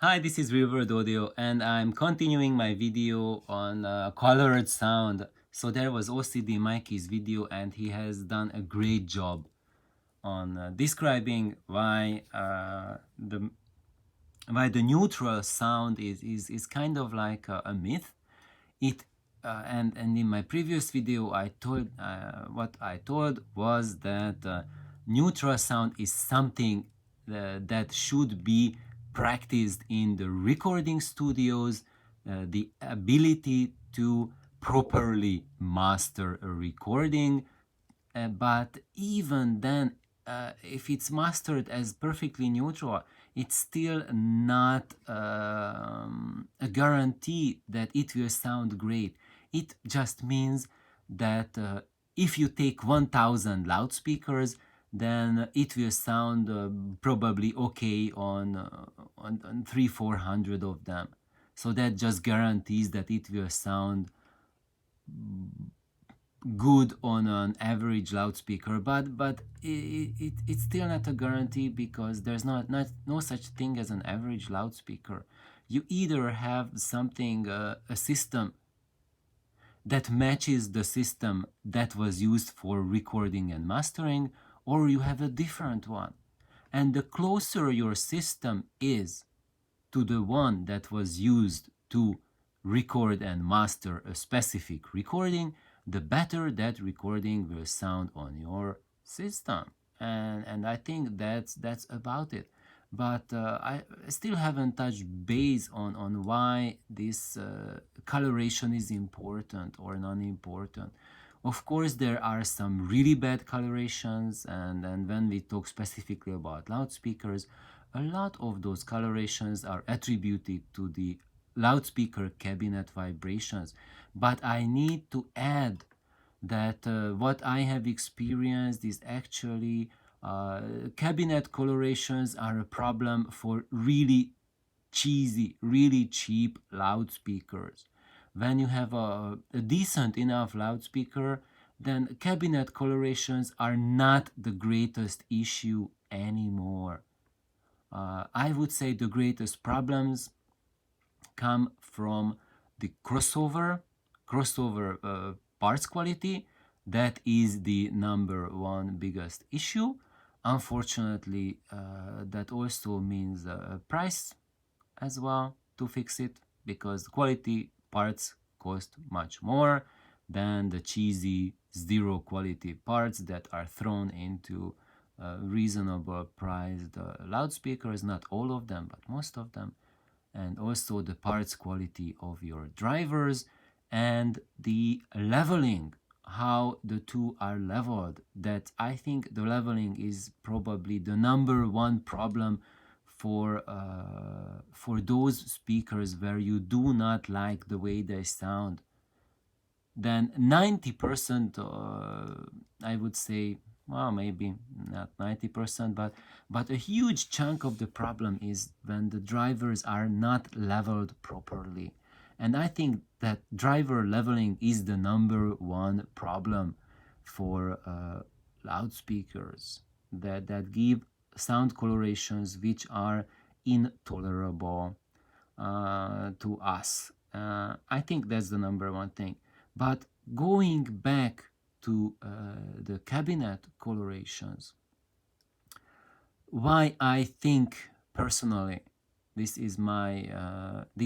Hi, this is River Audio and I'm continuing my video on colored sound. So there was OCD Mikey's video and he has done a great job on describing why the neutral sound is kind of like a myth. And in my previous video I told what I told was that neutral sound is something that should be practiced in the recording studios, the ability to properly master a recording, but even then, if it's mastered as perfectly neutral, it's still not a guarantee that it will sound great. It just means that if you take 1000 loudspeakers, then it will sound probably okay on 300-400 of them. So that just guarantees that it will sound good on an average loudspeaker, but it's still not a guarantee, because there's no such thing as an average loudspeaker. You either have something, a system that matches the system that was used for recording and mastering, or you have a different one. And the closer your system is to the one that was used to record and master a specific recording, the better that recording will sound on your system. And I think that's about it. But I still haven't touched base on why this coloration is important or non-important. Of course, there are some really bad colorations, and when we talk specifically about loudspeakers, a lot of those colorations are attributed to the loudspeaker cabinet vibrations. But I need to add that what I have experienced is actually cabinet colorations are a problem for really cheesy, really cheap loudspeakers. When you have a decent enough loudspeaker, then cabinet colorations are not the greatest issue anymore. I would say the greatest problems come from the crossover parts quality. That is the number one biggest issue. Unfortunately, that also means price as well to fix it, because quality parts cost much more than the cheesy zero quality parts that are thrown into reasonable priced loudspeakers. Not all of them, but most of them. And also the parts quality of your drivers and the leveling, how the two are leveled. That I think the leveling is probably the number one problem for those speakers where you do not like the way they sound. Then 90%, I would say, well, maybe not 90%, but a huge chunk of the problem is when the drivers are not leveled properly. And I think that driver leveling is the number one problem for loudspeakers that give sound colorations which are intolerable to us. I think that's the number one thing. But going back to the cabinet colorations, why I think personally, these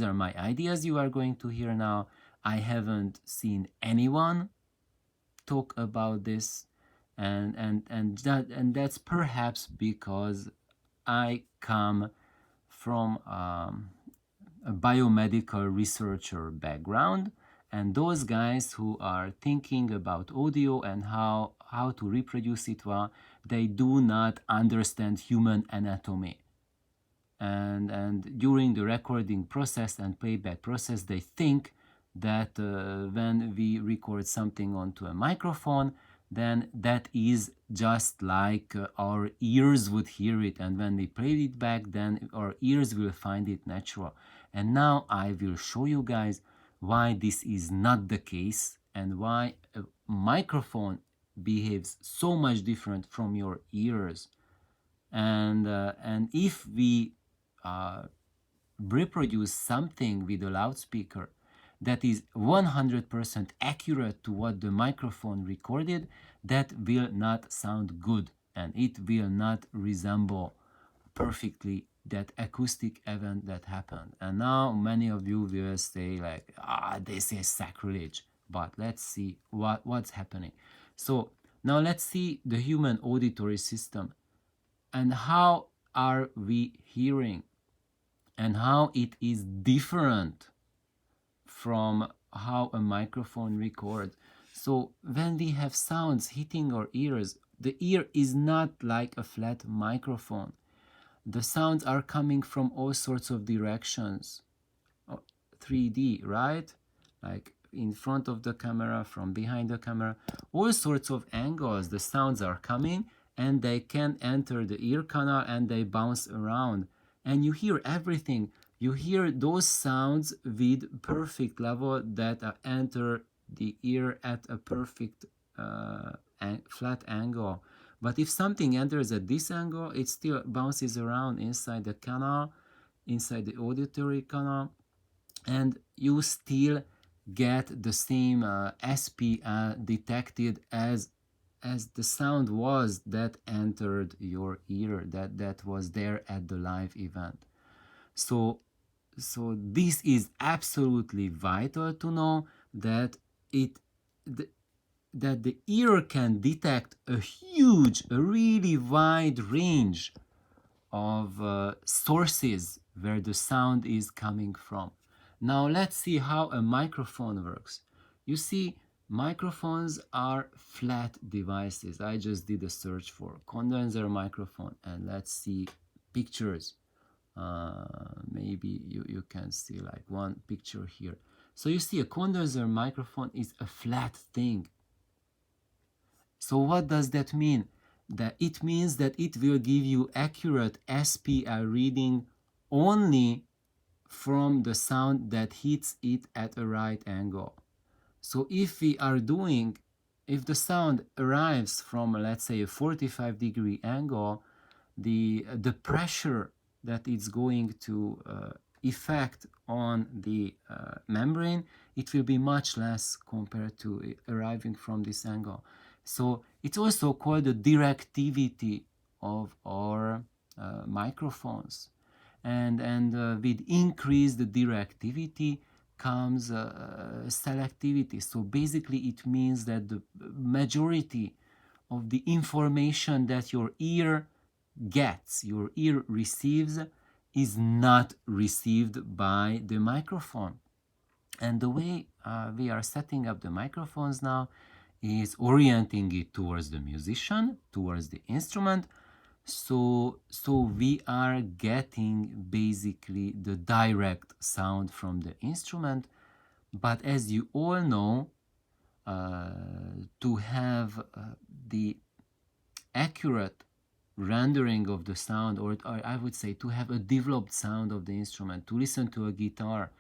are my ideas you are going to hear now. I haven't seen anyone talk about this, and that's perhaps because I come from a biomedical researcher background, and those guys who are thinking about audio and how to reproduce it well, they do not understand human anatomy. And during the recording process and playback process, they think that when we record something onto a microphone, then that is just like our ears would hear it, and when we play it back, then our ears will find it natural. And now I will show you guys why this is not the case, and why a microphone behaves so much different from your ears. And if we reproduce something with a loudspeaker that is 100% accurate to what the microphone recorded, that will not sound good and it will not resemble perfectly that acoustic event that happened. And now many of you will say like, this is sacrilege. But let's see what's happening. So now let's see the human auditory system and how are we hearing and how it is different from how a microphone records. So when we have sounds hitting our ears, the ear is not like a flat microphone. The sounds are coming from all sorts of directions. 3D, right? Like in front of the camera, from behind the camera, all sorts of angles. The sounds are coming and they can enter the ear canal and they bounce around. And you hear everything. You hear those sounds with perfect level that enter the ear at a perfect flat angle. But if something enters at this angle, it still bounces around inside the canal, inside the auditory canal, and you still get the same SP detected as the sound was that entered your ear, that was there at the live event. So this is absolutely vital to know that that the ear can detect a really wide range of sources where the sound is coming from. Now let's see how a microphone works. You see, microphones are flat devices. I just did a search for condenser microphone and let's see pictures. Maybe you can see like one picture here. So you see a condenser microphone is a flat thing. So what does that mean? That it means that it will give you accurate SPI reading only from the sound that hits it at a right angle. So if the sound arrives from, let's say, a 45-degree angle, the pressure that it's going to effect on the membrane, it will be much less compared to arriving from this angle. So it's also called the directivity of our microphones. And with increased directivity comes selectivity. So basically it means that the majority of the information that your ear gets, your ear receives, is not received by the microphone. And the way we are setting up the microphones now is orienting it towards the musician, towards the instrument. So we are getting basically the direct sound from the instrument. But as you all know, to have the accurate rendering of the sound, or I would say to have a developed sound of the instrument, to listen to a guitar,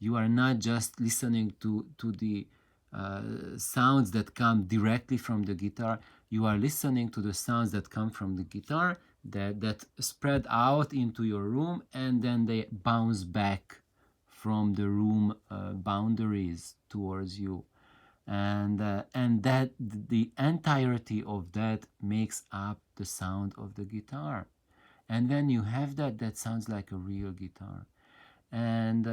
you are not just listening to the sounds that come directly from the guitar. You are listening to the sounds that come from the guitar that spread out into your room, and then they bounce back from the room boundaries towards you. And that the entirety of that makes up the sound of the guitar. And when you have that sounds like a real guitar. And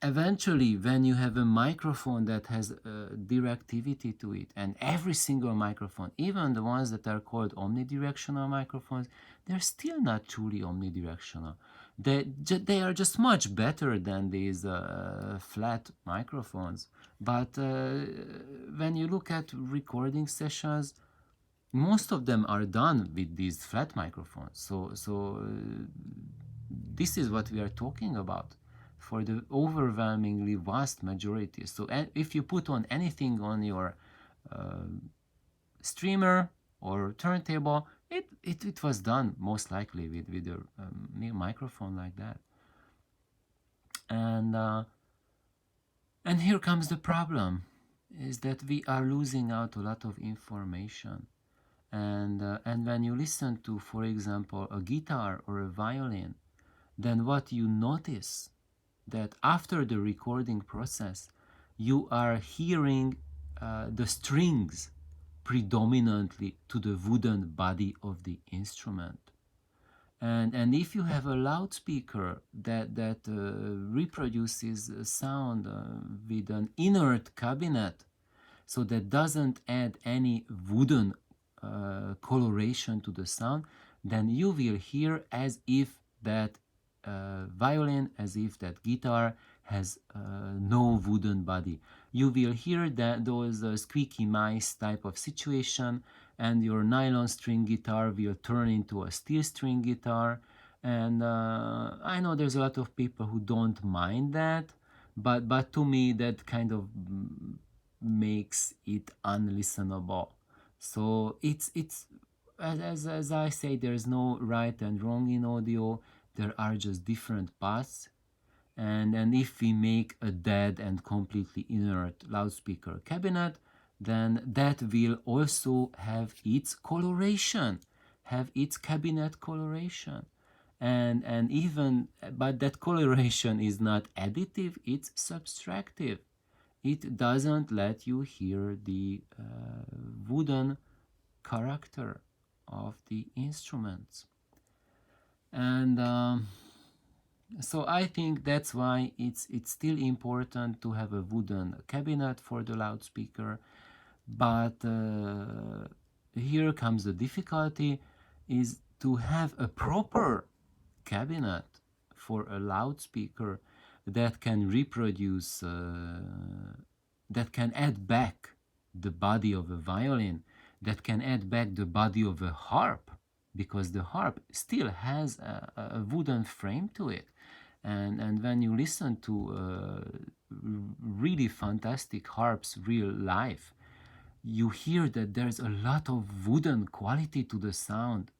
eventually, when you have a microphone that has directivity to it, and every single microphone, even the ones that are called omnidirectional microphones, they're still not truly omnidirectional. They are just much better than these flat microphones. But when you look at recording sessions, most of them are done with these flat microphones. So this is what we are talking about for the overwhelmingly vast majority. So if you put on anything on your streamer or turntable, it was done most likely with a microphone like that. And here comes the problem, is that we are losing out a lot of information. And when you listen to, for example, a guitar or a violin, then what you notice that after the recording process, you are hearing the strings predominantly to the wooden body of the instrument. And if you have a loudspeaker that reproduces sound with an inert cabinet, so that doesn't add any wooden coloration to the sound, then you will hear as if that violin, as if that guitar has no wooden body. You will hear that those squeaky mice type of situation, and your nylon string guitar will turn into a steel string guitar. And I know there's a lot of people who don't mind that, but to me that kind of makes it unlistenable. So it's as I say, there's no right and wrong in audio. There are just different paths. And if we make a dead and completely inert loudspeaker cabinet, then that will also have its coloration, have its cabinet coloration. And even, but that coloration is not additive, it's subtractive. It doesn't let you hear the wooden character of the instruments. And so I think that's why it's still important to have a wooden cabinet for the loudspeaker. But here comes the difficulty, is to have a proper cabinet for a loudspeaker that can reproduce, that can add back the body of a violin, that can add back the body of a harp, because the harp still has a wooden frame to it. And when you listen to really fantastic harps real live, you hear that there's a lot of wooden quality to the sound.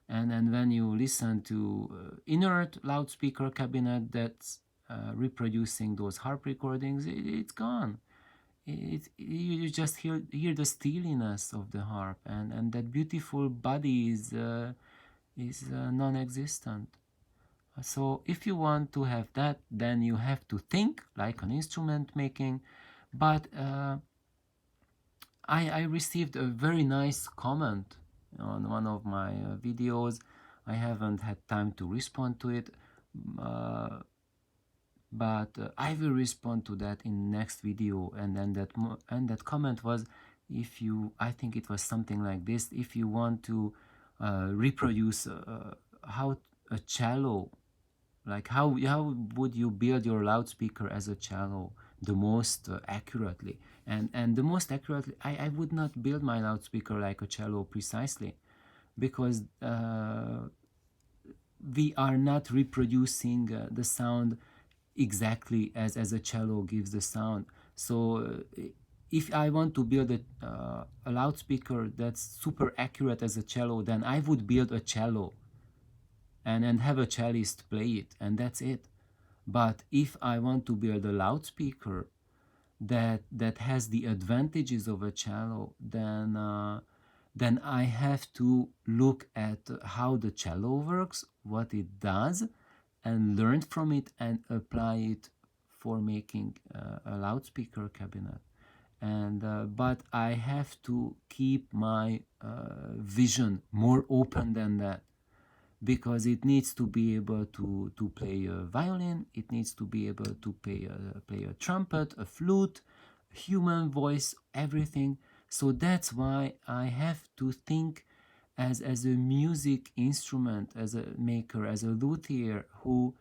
And when you listen to inert loudspeaker cabinet that's reproducing those harp recordings, it's gone. You just hear the steeliness of the harp, and that beautiful body is non-existent. So if you want to have that, then you have to think like an instrument making. But I received a very nice comment on one of my videos. I haven't had time to respond to it, but I will respond to that in next video. And then that comment was, if you, I think it was something like this: if you want to reproduce how a cello, like how would you build your loudspeaker as a cello the most accurately? And the most accurately, I would not build my loudspeaker like a cello precisely, because we are not reproducing the sound exactly as a cello gives the sound. So if I want to build a loudspeaker that's super accurate as a cello, then I would build a cello and have a cellist play it, and that's it. But if I want to build a loudspeaker that has the advantages of a cello, then I have to look at how the cello works, what it does, and learn from it and apply it for making a loudspeaker cabinet. And but I have to keep my vision more open than that, because it needs to be able to play a violin, it needs to be able to play a trumpet, a flute, human voice, everything. So that's why I have to think as a music instrument, as a maker, as a luthier who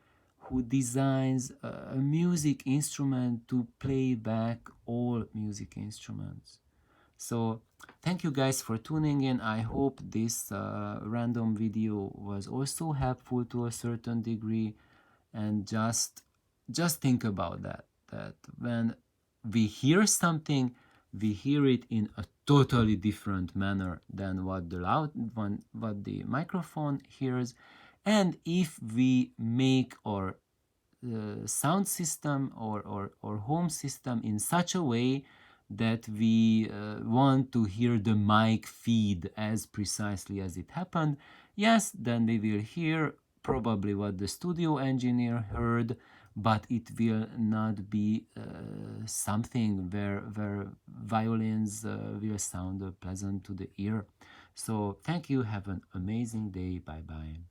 designs a music instrument to play back all music instruments. So thank you guys for tuning in. I hope this random video was also helpful to a certain degree. And just think about that when we hear something, we hear it in a totally different manner than what the microphone hears. And if we make our sound system or home system in such a way that we want to hear the mic feed as precisely as it happened, yes, then we will hear probably what the studio engineer heard, but it will not be something where violins will sound pleasant to the ear. So thank you. Have an amazing day. Bye bye.